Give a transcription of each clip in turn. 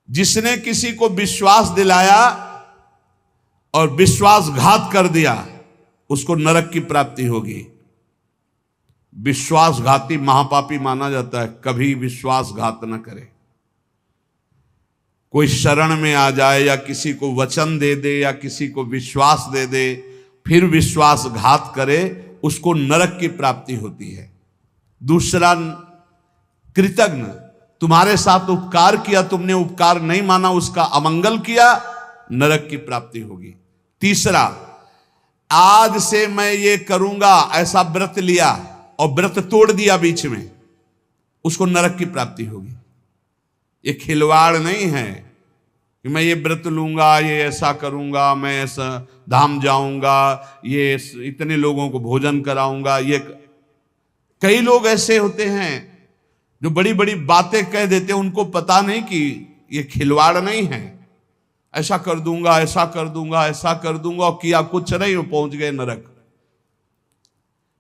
जिसने किसी को विश्वास दिलाया और विश्वासघात कर दिया उसको नरक की प्राप्ति होगी। विश्वासघाती महापापी माना जाता है, कभी विश्वासघात न करे। कोई शरण में आ जाए या किसी को वचन दे दे या किसी को विश्वास दे दे फिर विश्वासघात करे, उसको नरक की प्राप्ति होती है। दूसरा, कृतज्ञ, तुम्हारे साथ उपकार किया, तुमने उपकार नहीं माना, उसका अमंगल किया, नरक की प्राप्ति होगी। तीसरा, आज से मैं ये करूंगा ऐसा व्रत लिया और व्रत तोड़ दिया बीच में, उसको नरक की प्राप्ति होगी। ये खिलवाड़ नहीं है कि मैं ये व्रत लूंगा, ये ऐसा करूंगा, मैं ऐसा धाम जाऊंगा, ये इतने लोगों को भोजन कराऊंगा। ये कई लोग ऐसे होते हैं जो बड़ी बड़ी बातें कह देते हैं, उनको पता नहीं कि ये खिलवाड़ नहीं है। ऐसा कर दूंगा, ऐसा कर दूंगा, ऐसा कर दूंगा, और किया कुछ नहीं, वो पहुंच गए नरक।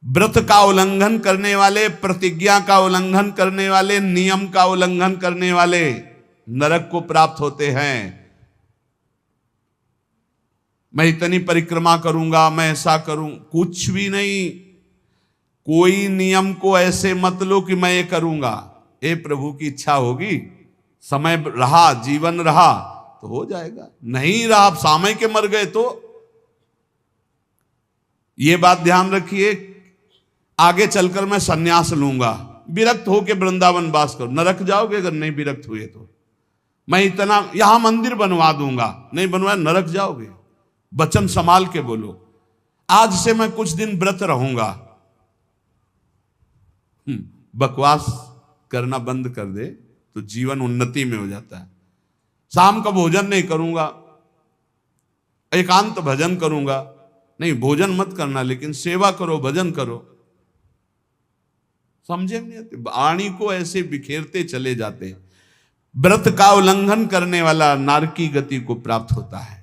व्रत का उल्लंघन करने वाले, प्रतिज्ञा का उल्लंघन करने वाले, नियम का उल्लंघन करने वाले नरक को प्राप्त होते हैं। मैं इतनी परिक्रमा करूंगा, मैं ऐसा करूं, कुछ भी नहीं। कोई नियम को ऐसे मत लो कि मैं ये करूंगा। ए प्रभु की इच्छा होगी, समय रहा, जीवन रहा तो हो जाएगा, नहीं रहा, आप सामय के मर गए तो। ये बात ध्यान रखिए, आगे चलकर मैं सन्यास लूंगा, विरक्त होके वृंदावन वास करो, नरक जाओगे अगर नहीं विरक्त हुए तो। मैं इतना यहां मंदिर बनवा दूंगा, नहीं बनवाया नरक जाओगे। वचन संभाल के बोलो, आज से मैं कुछ दिन व्रत रहूंगा। बकवास करना बंद कर दे तो जीवन उन्नति में हो जाता है। शाम का भोजन नहीं करूंगा, एकांत भजन करूंगा, नहीं भोजन मत करना लेकिन सेवा करो, भजन करो। समझे नहीं आते, वाणी को ऐसे बिखेरते चले जाते हैं। व्रत का उल्लंघन करने वाला नारकी गति को प्राप्त होता है।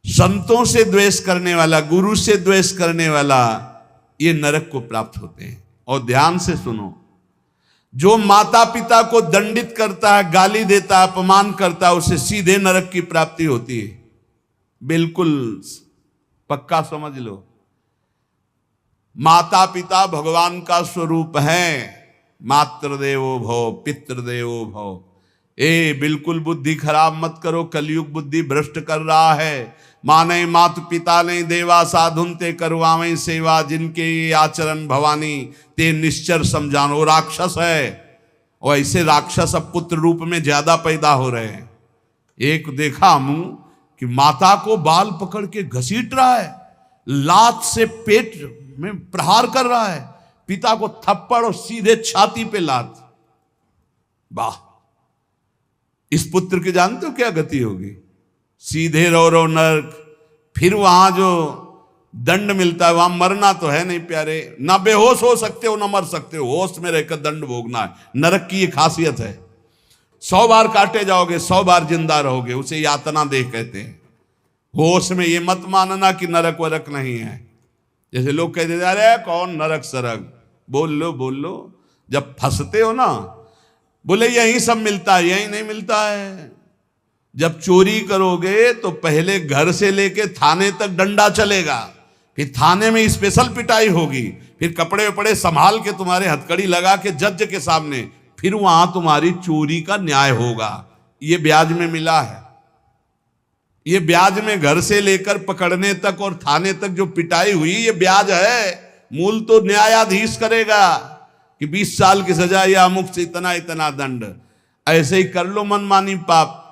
संतों से द्वेष करने वाला, गुरु से द्वेष करने वाला, ये नरक को प्राप्त होते हैं। और ध्यान से सुनो, जो माता पिता को दंडित करता है, गाली देता है, अपमान करता है, उसे सीधे नरक की प्राप्ति होती है। बिल्कुल पक्का समझ लो। माता पिता भगवान का स्वरूप है। मातृदेवो भव, पितृदेवो भव। बिल्कुल बुद्धि खराब मत करो, कलयुग बुद्धि भ्रष्ट कर रहा है। माने मात पिता ने देवा, साधुन ते करवावें सेवा, जिनके ये आचरण भवानी ते निश्चर समझानो। राक्षस है, और ऐसे राक्षस अब पुत्र रूप में ज्यादा पैदा हो रहे हैं। एक देखा मुंह कि माता को बाल पकड़ के घसीट रहा है, लात से पेट में प्रहार कर रहा है, पिता को थप्पड़ और सीधे छाती पे लात। वाह, इस पुत्र के जानते हो क्या गति होगी? सीधे रो नरक। फिर वहां जो दंड मिलता है, वहां मरना तो है नहीं प्यारे, ना बेहोश हो सकते हो ना मर सकते हो, होश में रहकर दंड भोगना है। नरक की ये खासियत है। 100 बार काटे जाओगे, 100 बार जिंदा रहोगे, उसे यातना देह कहते हैं। होश में ये मत मानना कि नरक वरक नहीं है। जैसे लोग कह देते अरे कौन नरक सरक, बोल लो, जब फंसते हो ना, बोले यही सब मिलता है, यही नहीं मिलता है। जब चोरी करोगे तो पहले घर से लेके थाने तक डंडा चलेगा, फिर थाने में स्पेशल पिटाई होगी, फिर कपड़े वपड़े संभाल के तुम्हारे हथकड़ी लगा के जज के सामने, फिर वहां तुम्हारी चोरी का न्याय होगा। ये ब्याज में मिला है। ये ब्याज में घर से लेकर पकड़ने तक और थाने तक जो पिटाई हुई, ये ब्याज है। मूल तो न्यायाधीश करेगा कि 20 साल की सजा या अमुक से इतना इतना दंड। ऐसे ही कर लो मनमानी पाप।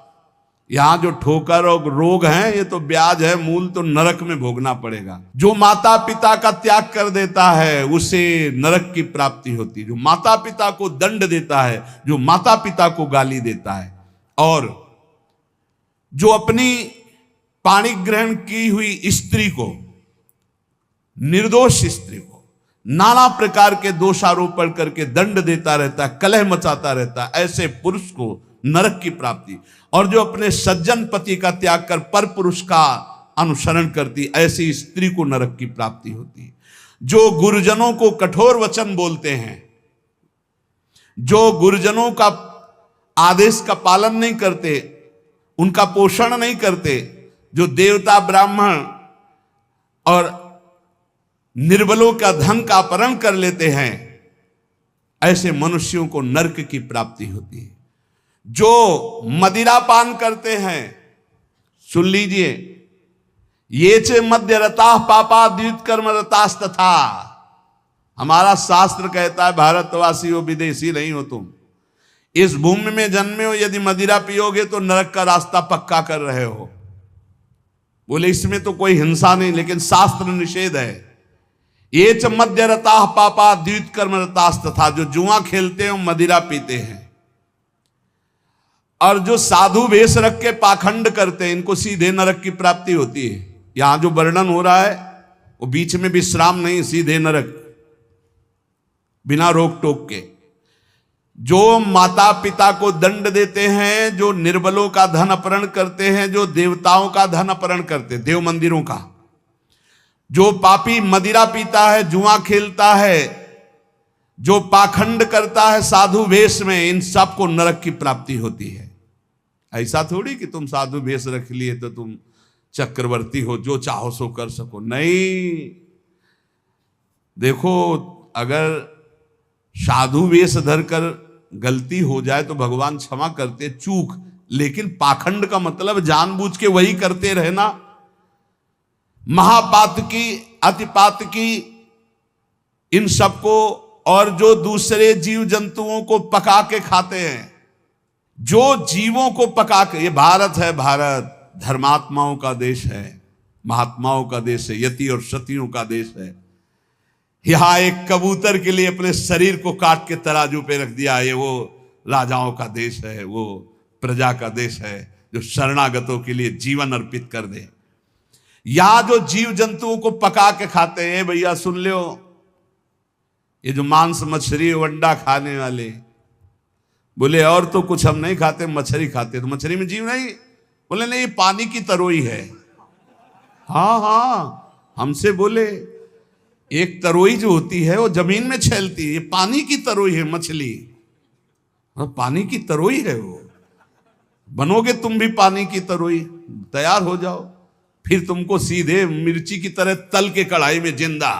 यहां जो ठोकर और रोग हैं, ये तो ब्याज है, मूल तो नरक में भोगना पड़ेगा। जो माता पिता का त्याग कर देता है उसे नरक की प्राप्ति होती है। जो माता पिता को दंड देता है, जो माता पिता को गाली देता है, और जो अपनी पाणी ग्रहण की हुई स्त्री को, निर्दोष स्त्री को नाना प्रकार के दोषारोपण करके दंड देता रहता है, कलह मचाता रहता है, ऐसे पुरुष को नरक की प्राप्ति। और जो अपने सज्जन पति का त्याग कर पर पुरुष का अनुसरण करती, ऐसी स्त्री को नरक की प्राप्ति होती। जो गुरुजनों को कठोर वचन बोलते हैं, जो गुरुजनों का आदेश का पालन नहीं करते, उनका पोषण नहीं करते, जो देवता ब्राह्मण और निर्बलों का धन का अपहरण कर लेते हैं, ऐसे मनुष्यों को नरक की प्राप्ति होती है। जो मदिरा पान करते हैं, सुन लीजिए, ये च मद्य रता पापा द्वित कर्म रतास तथा। हमारा शास्त्र कहता है भारतवासी हो, विदेशी नहीं हो तुम, इस भूमि में जन्मे हो, यदि मदिरा पियोगे तो नरक का रास्ता पक्का कर रहे हो। बोले इसमें तो कोई हिंसा नहीं, लेकिन शास्त्र निषेध है। ये च मद्य रता पापा द्वित कर्म रतास तथा, जो जुआ खेलते हैं मदिरा पीते हैं, और जो साधु वेश रख के पाखंड करते हैं, इनको सीधे नरक की प्राप्ति होती है। यहां जो वर्णन हो रहा है वो बीच में विश्राम नहीं, सीधे नरक, बिना रोक टोक के। जो माता पिता को दंड देते हैं, जो निर्बलों का धन अपहरण करते हैं, जो देवताओं का धन अपहरण करते, देव मंदिरों का, जो पापी मदिरा पीता है, जुआ खेलता है, जो पाखंड करता है साधु वेश में, इन सब को नरक की प्राप्ति होती है। ऐसा थोड़ी कि तुम साधु वेश रख लिए तो तुम चक्रवर्ती हो, जो चाहो सो कर सको, नहीं। देखो, अगर साधु वेश धरकर गलती हो जाए तो भगवान क्षमा करते, चूक, लेकिन पाखंड का मतलब जानबूझ के वही करते रहना, महापातकी अतिपातकी, इन सबको, और जो दूसरे जीव जंतुओं को पका के खाते हैं, जो जीवों को पका के, ये भारत है, भारत धर्मात्माओं का देश है, महात्माओं का देश है, यति और सतियों का देश है। यहां एक कबूतर के लिए अपने शरीर को काट के तराजू पे रख दिया, ये वो राजाओं का देश है, वो प्रजा का देश है, जो शरणागतों के लिए जीवन अर्पित कर दे। यहां जो जीव जंतुओं को पका के खाते हैं, भैया सुन लो, ये जो मांस मछली अंडा खाने वाले, बोले और तो कुछ हम नहीं खाते, मछली खाते। तो मछली में जीव नहीं? बोले नहीं, ये पानी की तरोई है। हाँ हाँ, हमसे बोले एक तरोई जो होती है वो जमीन में छेलती है, ये पानी की तरोई है मछली। पानी की तरोई है वो, बनोगे तुम भी पानी की तरोई, तैयार हो जाओ, फिर तुमको सीधे मिर्ची की तरह तल के कढ़ाई में जिंदा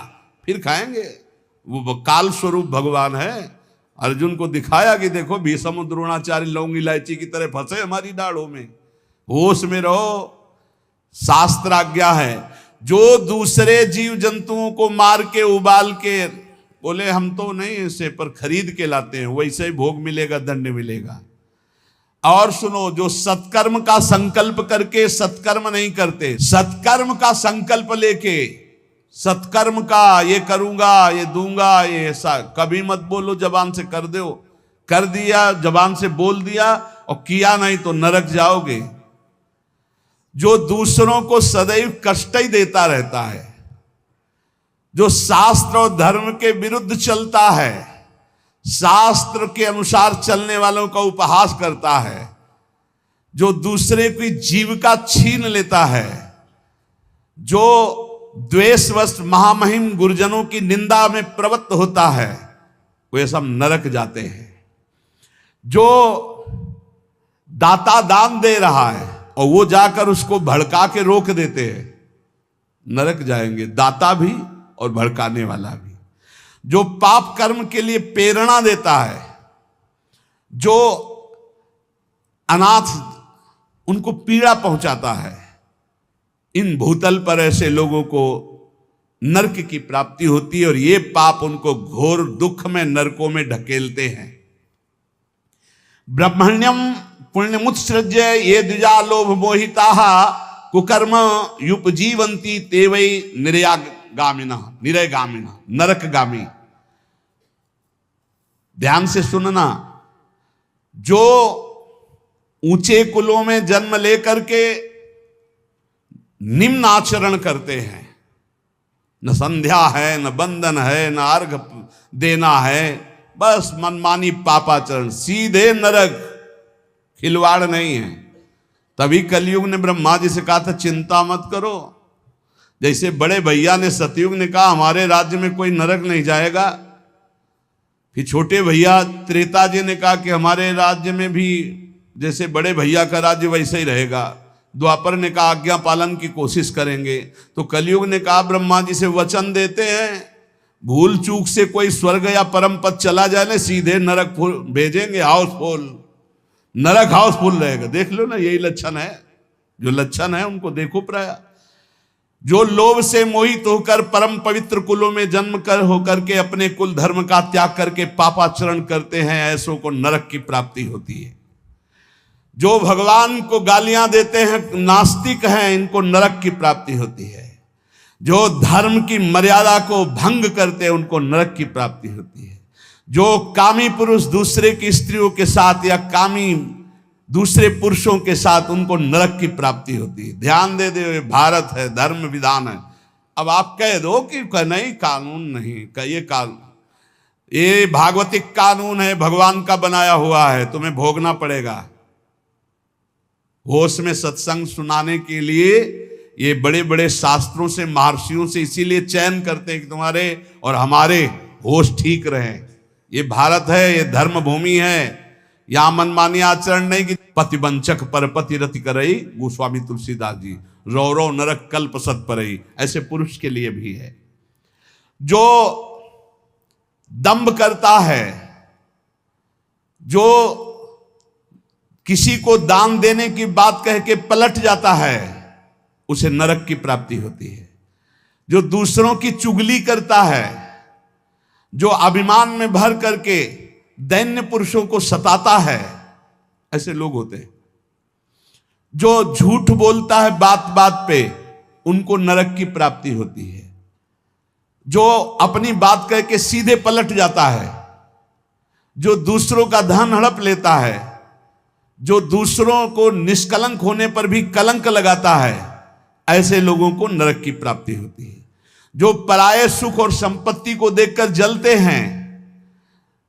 फिर खाएंगे। वो काल स्वरूप भगवान है। अर्जुन को दिखाया कि देखो भीष्म द्रोणाचार्य लौंग इलायची की तरह फंसे हमारी दाढ़ों में, होश में रहो, शास्त्र आज्ञा है। जो दूसरे जीव जंतुओं को मार के उबाल के, बोले हम तो नहीं इसे पर खरीद के लाते हैं, वैसे ही भोग मिलेगा, दंड मिलेगा। और सुनो, जो सत्कर्म का संकल्प करके सत्कर्म नहीं करते, सत्कर्म का संकल्प लेके, सत्कर्म का ये करूंगा, ये दूंगा, ये ऐसा कभी मत बोलो, जबान से कर दो, कर दिया, जबान से बोल दिया और किया नहीं तो नरक जाओगे। जो दूसरों को सदैव कष्ट ही देता रहता है, जो शास्त्र और धर्म के विरुद्ध चलता है, शास्त्र के अनुसार चलने वालों का उपहास करता है, जो दूसरे की जीविका छीन लेता है, जो द्वेषवश महामहिम गुरुजनों की निंदा में प्रवृत्त होता है, वे सब नरक जाते हैं। जो दाता दान दे रहा है और वो जाकर उसको भड़का के रोक देते हैं, नरक जाएंगे, दाता भी और भड़काने वाला भी। जो पाप कर्म के लिए प्रेरणा देता है, जो अनाथ उनको पीड़ा पहुंचाता है, इन भूतल पर ऐसे लोगों को नरक की प्राप्ति होती है और ये पाप उनको घोर दुख में, नरकों में ढकेलते हैं। ब्रह्मण्यम पुण्यमुत्सृज्य ये द्विजा लोभ मोहिताः कुकर्म युपजीवन्ति ते वै निरयगामिना नरकगामी। ध्यान से सुनना, जो ऊंचे कुलों में जन्म लेकर के निम्न आचरण करते हैं, न संध्या है, न बंधन है, न अर्घ देना है, बस मनमानी पापाचरण, सीधे नरक, खिलवाड़ नहीं है। तभी कलयुग ने ब्रह्मा जी से कहा था चिंता मत करो। जैसे बड़े भैया ने सतयुग ने कहा हमारे राज्य में कोई नरक नहीं जाएगा, फिर छोटे भैया त्रेता जी ने कहा कि हमारे राज्य में भी जैसे बड़े भैया का राज्य वैसे ही रहेगा। द्वापर ने कहा आज्ञा पालन की कोशिश करेंगे, तो कलयुग ने कहा ब्रह्मा जी से वचन देते हैं, भूल चूक से कोई स्वर्ग या परम पद चला जाए ना, सीधे नरक भेजेंगे, हाउसफुल, नरक हाउसफुल रहेगा। देख लो ना, यही लक्षण है, जो लक्षण है उनको देखो प्राय। जो लोभ से मोहित होकर परम पवित्र कुलों में जन्म कर होकर के अपने कुल धर्म का त्याग करके पापाचरण करते हैं, ऐसों को नरक की प्राप्ति होती है। जो भगवान को गालियां देते हैं, नास्तिक हैं, इनको नरक की प्राप्ति होती है। जो धर्म की मर्यादा को भंग करते हैं, उनको नरक की प्राप्ति होती है। जो कामी पुरुष दूसरे की स्त्रियों के साथ या कामी दूसरे पुरुषों के साथ, उनको नरक की प्राप्ति होती है। ध्यान दे दे, भारत है, धर्म विधान है। अब आप कह दो कि नहीं कानून नहीं, ये कानून, ये भागवतिक कानून है, भगवान का बनाया हुआ है, तुम्हें भोगना पड़ेगा। होश में सत्संग सुनाने के लिए ये बड़े बड़े शास्त्रों से, महर्षियों से इसीलिए चयन करते हैं कि तुम्हारे और हमारे होश ठीक रहे। ये भारत है, ये धर्म भूमि है, यहां मनमानी आचरण नहीं कि पतिवंचक पर पति रति करई, गोस्वामी तुलसीदास जी, रौ रौ नरक कल्प सत परई, ऐसे पुरुष के लिए भी है। जो दंभ करता है, जो किसी को दान देने की बात कह के पलट जाता है, उसे नरक की प्राप्ति होती है। जो दूसरों की चुगली करता है, जो अभिमान में भर करके दैन्य पुरुषों को सताता है, ऐसे लोग होते हैं। जो झूठ बोलता है बात बात पे, उनको नरक की प्राप्ति होती है। जो अपनी बात कह के सीधे पलट जाता है, जो दूसरों का धन हड़प लेता है, जो दूसरों को निष्कलंक होने पर भी कलंक लगाता है, ऐसे लोगों को नरक की प्राप्ति होती है। जो पराये सुख और संपत्ति को देखकर जलते हैं,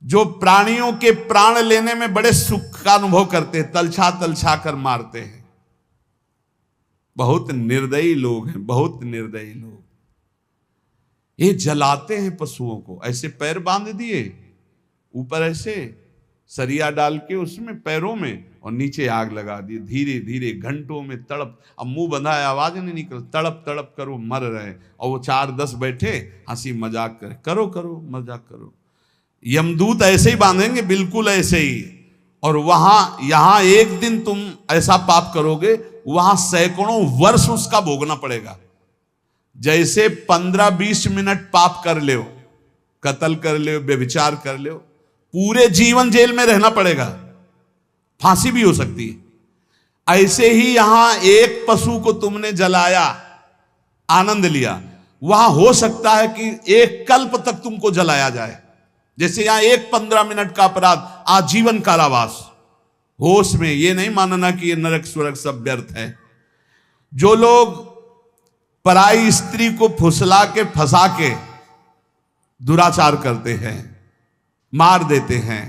जो प्राणियों के प्राण लेने में बड़े सुख का अनुभव करते हैं, तलछा तलछा कर मारते हैं, बहुत निर्दयी लोग हैं, बहुत निर्दयी लोग। ये जलाते हैं पशुओं को, ऐसे पैर बांध दिए, ऊपर ऐसे सरिया डाल के उसमें पैरों में, और नीचे आग लगा दी, धीरे धीरे घंटों में तड़प, अब मुंह बंधा है, आवाज नहीं निकल, तड़प तड़प कर वो मर रहे, और वो 4-10 बैठे हंसी मजाक करे, करो करो मजाक करो। यमदूत ऐसे ही बांधेंगे, बिल्कुल ऐसे ही। और वहां यहां एक दिन तुम ऐसा पाप करोगे, वहां सैकड़ों वर्ष उसका भोगना पड़ेगा। जैसे 15-20 मिनट पाप कर ले, कत्ल कर ले, व्यभिचार कर ले, पूरे जीवन जेल में रहना पड़ेगा, फांसी भी हो सकती है। ऐसे ही यहां एक पशु को तुमने जलाया, आनंद लिया, वहां हो सकता है कि एक कल्प तक तुमको जलाया जाए। जैसे यहां एक 15 मिनट का अपराध, आजीवन कारावास। होश में ये नहीं मानना कि ये नरक स्वर्ग सब व्यर्थ है। जो लोग पराई स्त्री को फुसला के फंसा के दुराचार करते हैं, मार देते हैं,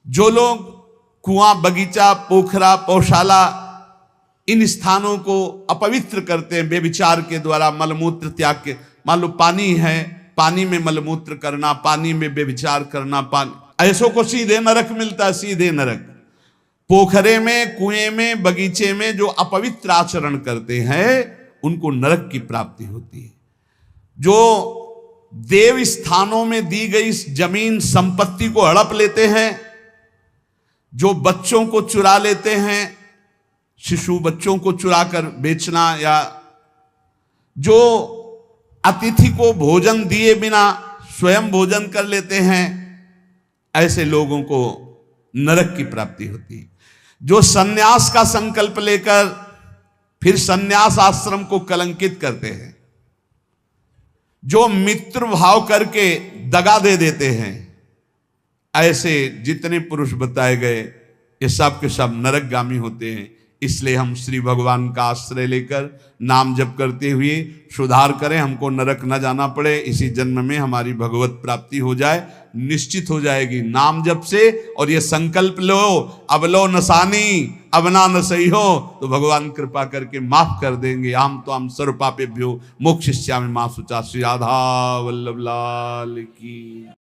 जो लोग कुआं, बगीचा, पोखरा, पौशाला, इन स्थानों को अपवित्र करते हैं व्यभिचार के द्वारा, मलमूत्र त्याग के, मान लो पानी है, पानी में मलमूत्र करना, पानी में व्यभिचार करना, पानी, ऐसों को सीधे नरक मिलता है, सीधे नरक। पोखरे में, कुएं में, बगीचे में जो अपवित्र आचरण करते हैं, उनको नरक की प्राप्ति होती है। जो देव स्थानों में दी गई जमीन संपत्ति को हड़प लेते हैं, जो बच्चों को चुरा लेते हैं, शिशु बच्चों को चुरा कर बेचना, या जो अतिथि को भोजन दिए बिना स्वयं भोजन कर लेते हैं, ऐसे लोगों को नरक की प्राप्ति होती है। जो सन्यास का संकल्प लेकर फिर सन्यास आश्रम को कलंकित करते हैं, जो मित्र भाव करके दगा दे देते हैं, ऐसे जितने पुरुष बताए गए, ये सब के सब नरकगामी होते हैं। इसलिए हम श्री भगवान का आश्रय लेकर नाम जप करते हुए सुधार करें, हमको नरक न जाना पड़े, इसी जन्म में हमारी भगवत प्राप्ति हो जाए, निश्चित हो जाएगी नाम जप से। और ये संकल्प लो, अब लो नसानी, अब ना न सही हो, तो भगवान कृपा करके माफ कर देंगे। हम तो हम सर्व पापेभ्यो मोक्षयिष्यामि मा शुचा। श्री राधा वल्लभ लाल की।